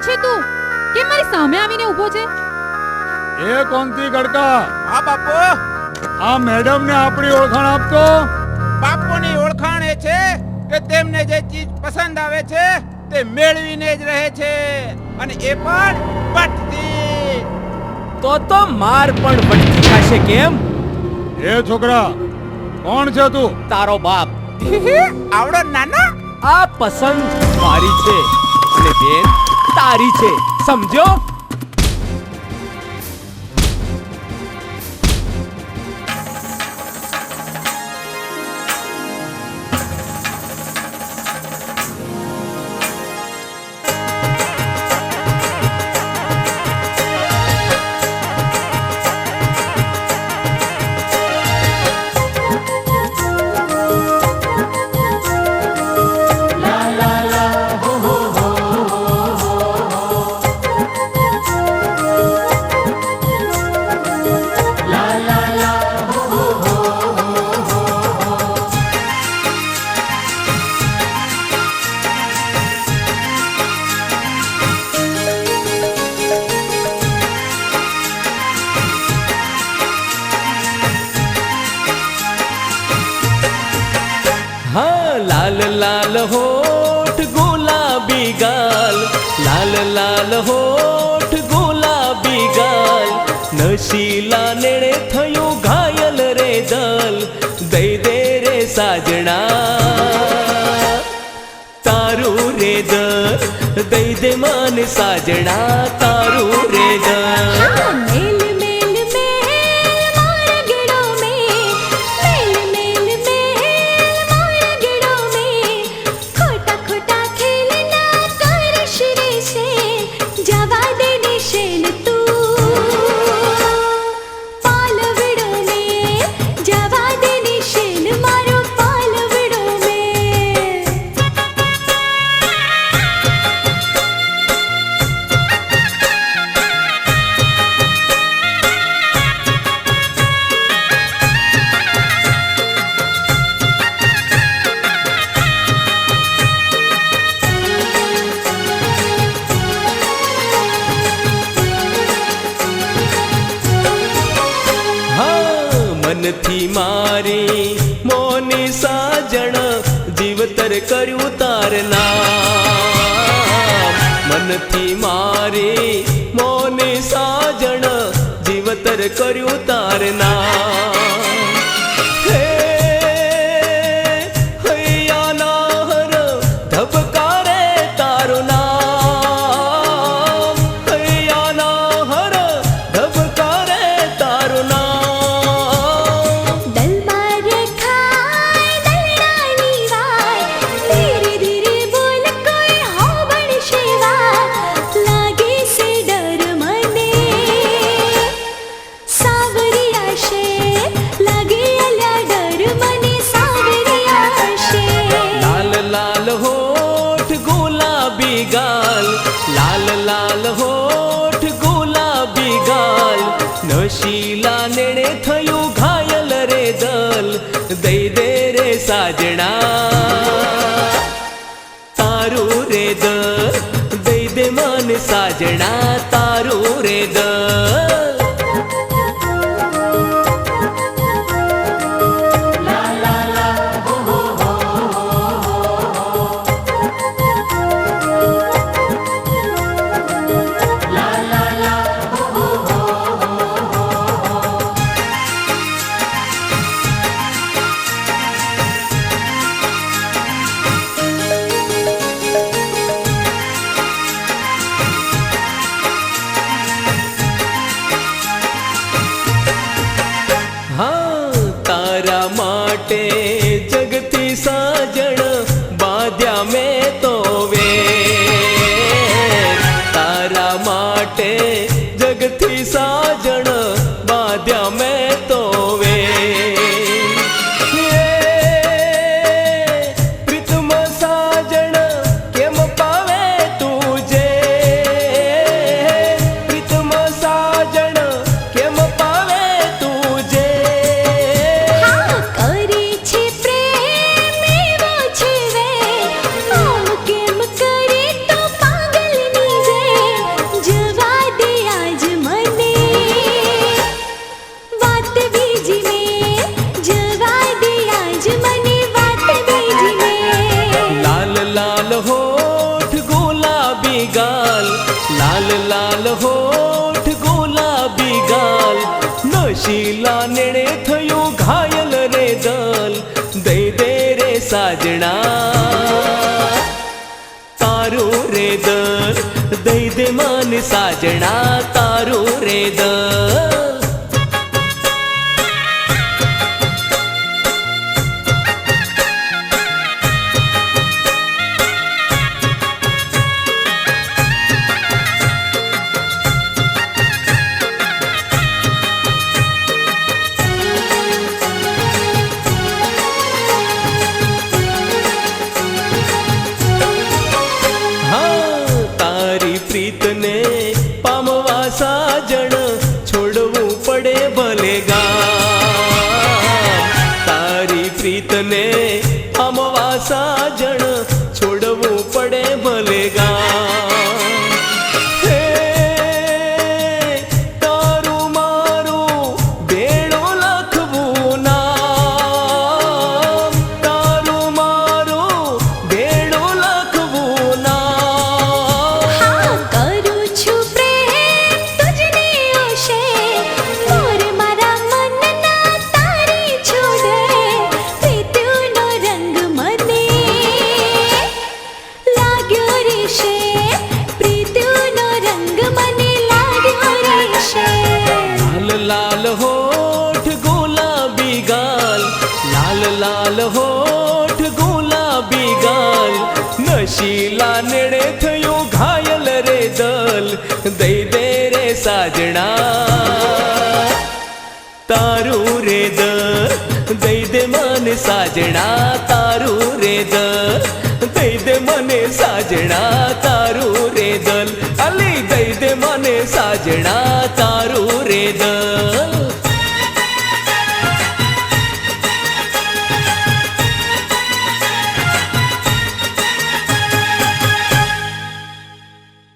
છે તું? કેમ મારી સામે આવીને ઊભો છે? એ કોંતી ગડકા, હા બાપુ. આ મેડમ ને આપણી ઓળખાણ આપતો. બાપુની ઓળખાણ એ છે કે તેમને જે ચીજ પસંદ આવે છે તે મેળવીને જ રહે છે, અને એ પણ પટતી. તો માર પણ વટકી ખાશે કેમ? એ છોકરા, કોણ છે તું? તારો બાપ. આવડો નાના. આ પસંદ મારી છે અને બેન તારી છે, સમજો? लाल लाल होठ गुलाबी गाल, लाल लाल होठ गुलाबी गाल, नशीला नेड़े थयो घायल रे दल, दई दे रे साजना तारू रे दल, दई दे मन साजना तारू रे दल। मनथी मारी मोनी साजण जीवतर कर्यु तार नाम, मनथी मारी मोनी साजण जीवतर कर्यु तार नाम। हे हैया नाहर धबकारे तारु नाम, हैया नाहर धबकारे तारु नाम। गाल लाल लाल होठ गुलाबी गाल, नशीला नेड़े थयो घायल रे दल, दई दे रे साजना तारू रे दल, दई दे मन साजना तारू रे दल। तारा माटे जगती साजण बाध्या में तो वे, तारा माटे जगती साजण बाध्या में तो वे। प्रीतम साजण केम पावे तुझे, प्रीतम साजण केम पावे तुझे। હોઠ ગુલાબી ગાલ નશીલા નેણે થયું ઘાયલ રે દલ દઈ દે રે સાજણા તારું રે દલ દઈ દે મન સાજણા તારું રે દલ પ્રીતને પામવા સાજણ છોડવું પડે ભલે ગામ તારી પ્રીતને પામવા સાજણ છોડવું પડે ભલે ગામ હે તારું મારું બેડો લખવું નામ તારું મારું બેડો લખવું નામ કરું છું પ્રેમ તુજને ઓશે મોર મારા મનના તારી છોડે પ્રીતિનો રંગ મને લાગ્યો રેશે પ્રીતિનો રંગ મને લાગ્યો રેશે લાલ લાલ હોઠ ગુલાબી ગાલ લાલ લાલ હોઠ ગુલાબી ગાલ નશીલા નેણે થયું ઘાયલ રે દલ દઈ દે રે સાજણા તારું રે દલ દઈ દે મન સાજણા તારું રે દલ દઈ દે મને સાજણા તારું રે દલ અલી દઈ દે મને સાજણા તારું રે દલ